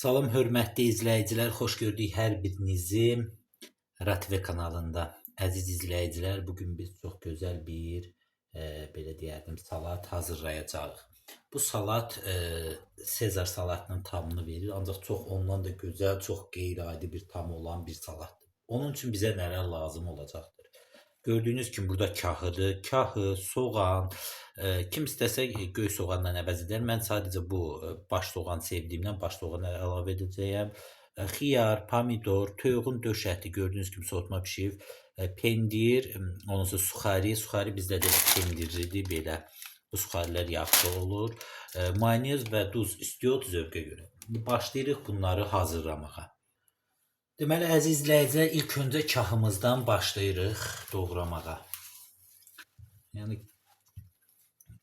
Salam hörmətli izləyicilər, xoş gördük hər birinizi RTV kanalında. Əziz izləyicilər, bugün biz çox gözəl bir belə deyərdim salat hazırlayacağıq. Bu salat Sezar salatının tamını verir, ancaq çox ondan da gözəl, çox qeyri-adi bir tamı olan bir salatdır. Onun üçün bizə nələr lazım olacaqdır? Gördüyünüz kimi burada kahıdır, kahı, soğan, kim istəsə göy soğanla əvəz edər. Mən sadəcə bu baş soğan sevdiyimdən baş soğanı əlavə edəcəyəm. Xiyar, pomidor, toyuğun döş əti gördüyünüz kimi soğutma bişib, pendir, ondan sonra suxari bizdə də pendirlidir belə. Bu suxarilər yaxşı olur. Mayonez və duz istiot zövqə görə. Başlayırıq bunları hazırlamağa. Deməli, əziz izləyicilər, ilk öncə kahımızdan başlayırıq doğramağa. Yəni,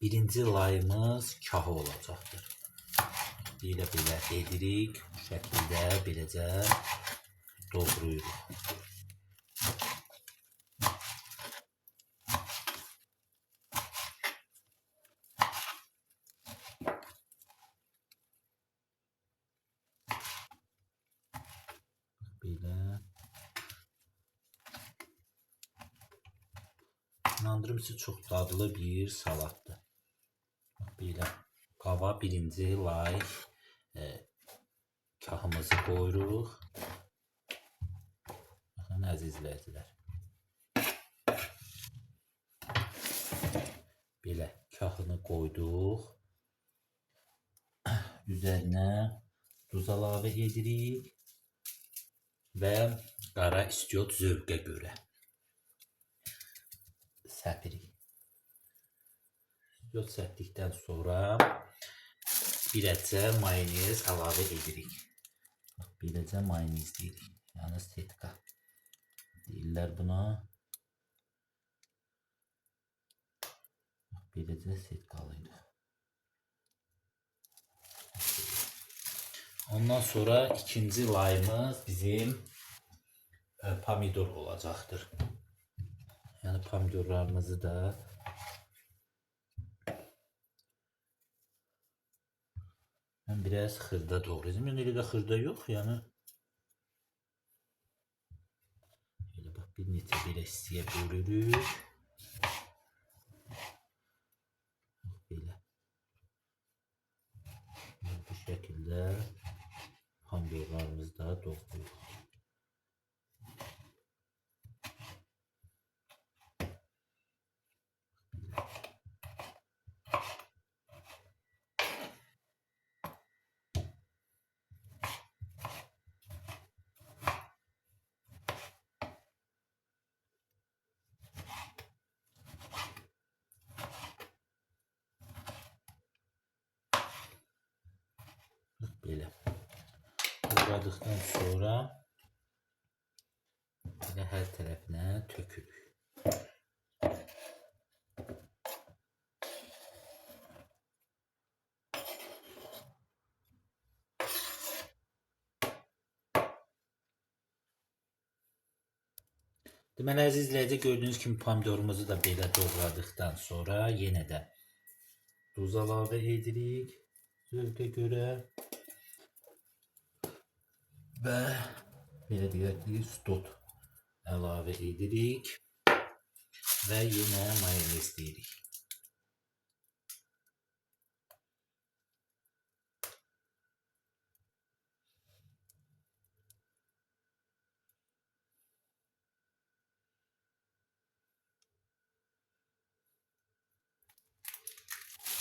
birinci layımız kahı olacaqdır. Belə edirik, bu şəkildə beləcə doğruyuruq. Belə. İnandırım sizi, çox dadlı bir salatdır. Belə qaba birinci lay kahımızı qoyuruq. Baxın, əziz izləyicilər. Belə kahını qoyduq. Üzərinə duz əlavə edirik və qara istiot zövqə görə səpirik. İstiot səpdikdən sonra bir əcə mayonez əlavə edirik. Beləcə mayonez deyirik, yəni setka deyirlər buna. Beləcə setkalıydı. Ondan sonra ikinci layımız bizim pomidor olacaqdır. Yəni pomidorlarımızı da mən biraz xırda doğrayacağım. Yəni elə də xırda yox, yəni elə bax, bir neçə belə hissəyə bölürük. Belə. Bu şəkildə pomidorlarımızı da doğrayırıq. Belə doğradıqdan sonra belə hər tərəfinə tökürük. Deməli, əziz izləyici, gördüyünüz kimi pomidorumuzu da belə doğradıqdan sonra yenə də duz əlavə edirik zövqə görə və belə deyək ki, istot əlavə edirik və yenə mayonez deyirik.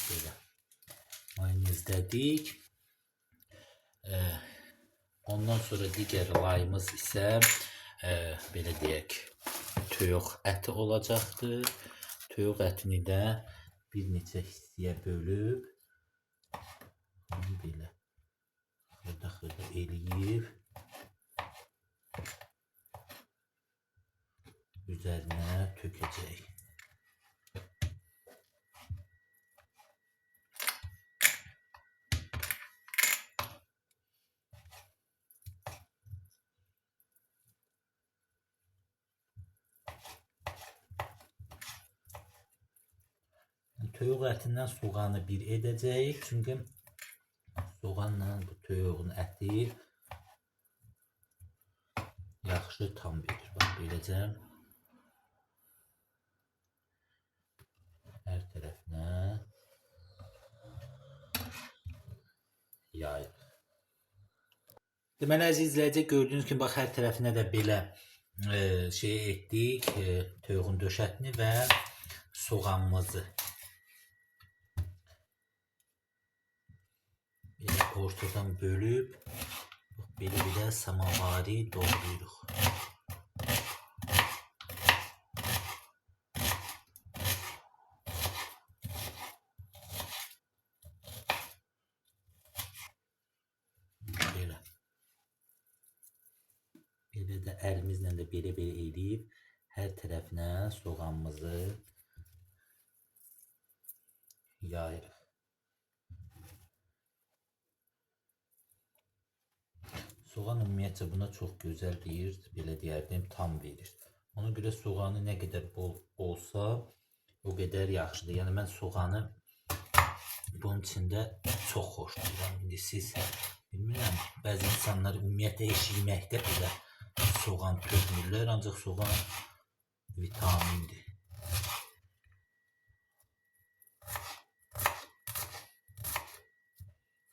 Belə mayonez dedik. Ondan sonra digər layımız isə belə deyək, toyuq əti olacaqdır. Toyuq ətini də bir neçə hissəyə bölüb belə xırda eləyib üzərinə tökəcəyik. Toyuq ətindən soğanı bir edəcəyik, çünki soğanla bu toyuğun əti yaxşı tam verir. Bax beləcə hər tərəfinə yayılır. Deməli əziz izləyicilər, gördüyünüz kimi bax hər tərəfinə də belə şey etdik, toyuğun döşətini və soğanımızı belə ortadan bölüb belə samavari doğrayırıq. Belə də əlimizlə də belə eləyib hər tərəfinə soğanımızı yayırıq. Soğan ümumiyyətcə buna çox gözəl bir, belə deyərdim, tam verir. Ona görə soğanı nə qədər bol olsa, o qədər yaxşıdır. Yəni mən soğanı bunun içində çox xoşlayıram. İndi siz bilmirəm, bəzi insanlar ümumiyyətlə heç yeməkdə belə soğan tökmürlər, ancaq soğan vitamindir.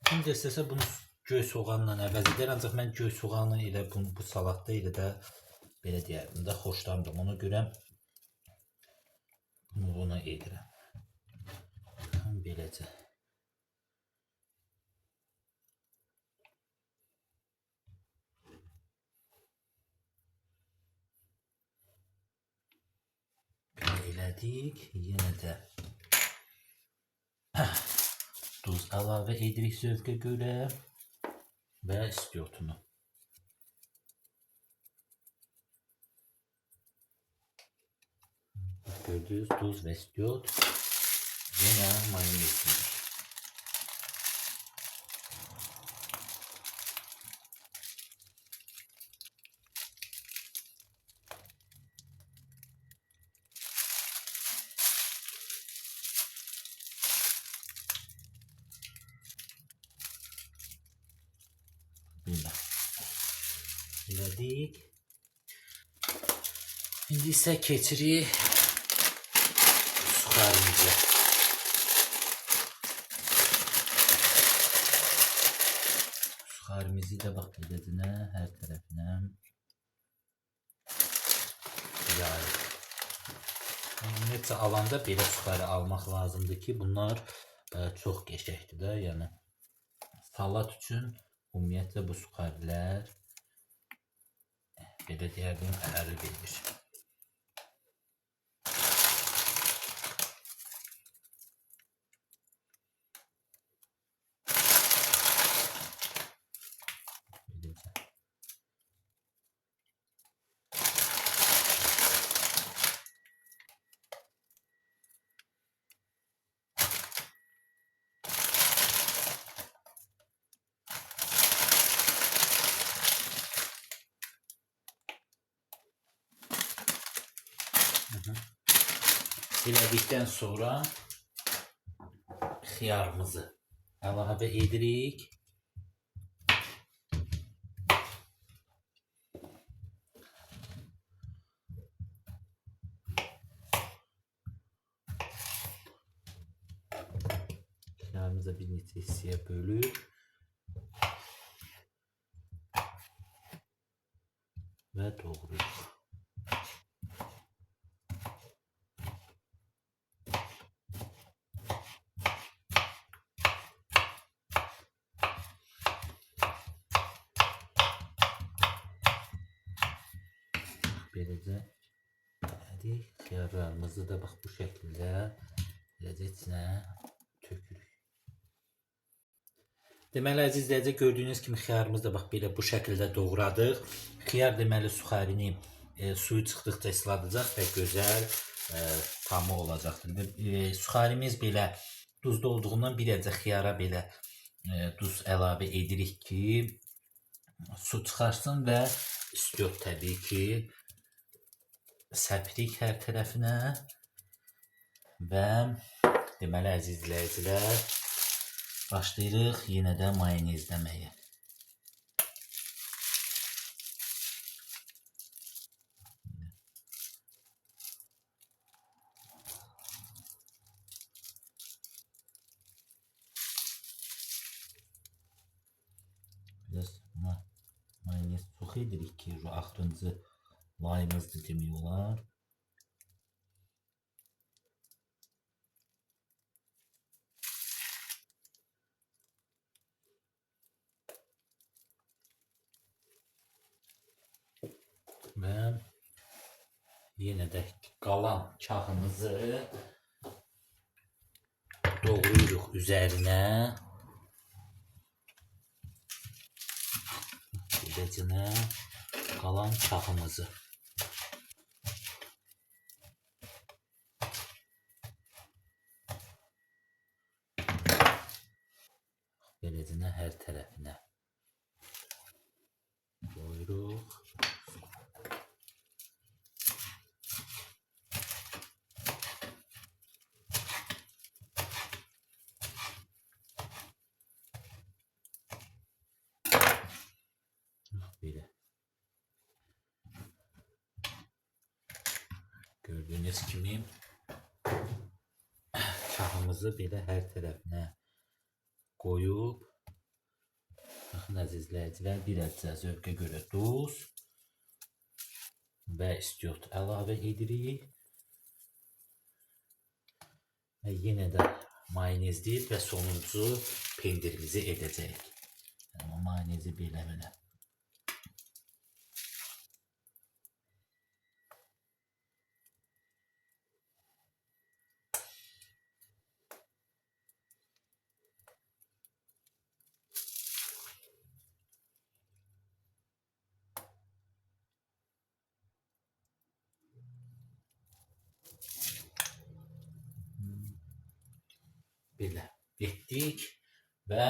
Kim də istəsə bunu göy soğanla əvəz edər, ancaq mən göy soğanı ilə bu salatda ilə də belə deyərdim də xoşlandım. Ona görə bunu edirəm. Beləcə. Belə elədik. Yenə də duz əlavə edirik zövqə görə və istiotunu. Gördüyünüz duz və istiot. Yenə mayonezimiz. Elədik. İndi isə keçirik suxarimizə. Suxarimizi də bax beləcə hər tərəfinə yayırıq. Ümumiyyətcə alanda belə suxari almaq lazımdır ki, bunlar çox qəşəngdir də, yəni salat üçün ümumiyyətlə bu suxarilər belə deyərdim, əhəli verir. Elədikdən sonra xiyarımızı əlavə edirik. Xiyarımızı bir neçə hissəyə bölüb və doğrayırıq. Beləcə elədik. Xiyarlarımızı da bax bu şəkildə beləcə içinə tökürük. Deməli əziz izləyicilər, gördüyünüz kimi xiyarımızı da bax belə bu şəkildə doğradıq. Xiyar deməli suxarini suyu çıxdıqca isladacaq və gözəl tamı olacaqdır. Suxarimiz belə duzlu olduğundan bir əcə xiyara belə duz əlavə edirik ki, su çıxarsın və istiot təbii ki səpirik hər tərəfinə və deməli əziz izləyicilər, Başlayırıq yenə də mayonezləməyə. Biraz mayonez çox edirik ki, axırıncı layımızdır demək olar. Və yenə də qalan kağımızı doğrayırıq üzərinə. Beləcə qalan kağımızı. Beləcə hər tərəfinə qoyuruq. Belə. Gördüyünüz kimi kağımızı belə hər tərəfinə qoyub, baxın əziz izləyicilər, bir əczə zövqə görə duz və istiot əlavə edirik. Və yenə də mayonezləyib və sonuncu pendirimizi edəcəyik. Yəni, mayonezi belə. Belə etdik və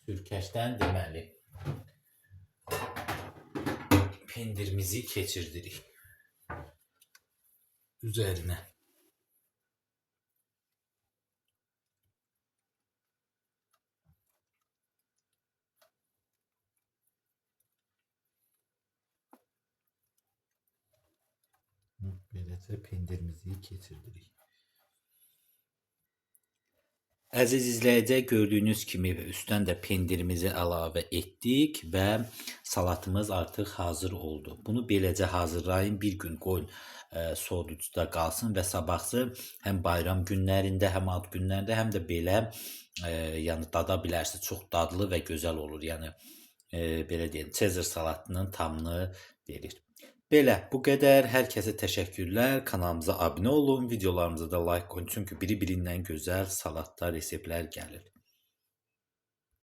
sürkəşdən deməli pendirimizi keçirdirik üzərinə. Beləcə pendirimizi keçirdirik. Əziz izləyicilər, gördüyünüz kimi üstdən də pendirimizi əlavə etdik və salatımız artıq hazır oldu. Bunu beləcə hazırlayın, bir gün qoyun soğuducuda qalsın və sabahsı həm bayram günlərində, həm ad günlərdə, həm də belə yəni dada bilərsiniz. Çox dadlı və gözəl olur. Yəni belə deyim, Sezar salatının tamını verir. Belə, bu qədər. Hər kəsə təşəkkürlər. Kanalımıza abunə olun, videolarımıza da like qoyun. Çünki biri-birindən gözəl salatlar, reseptlər gəlir.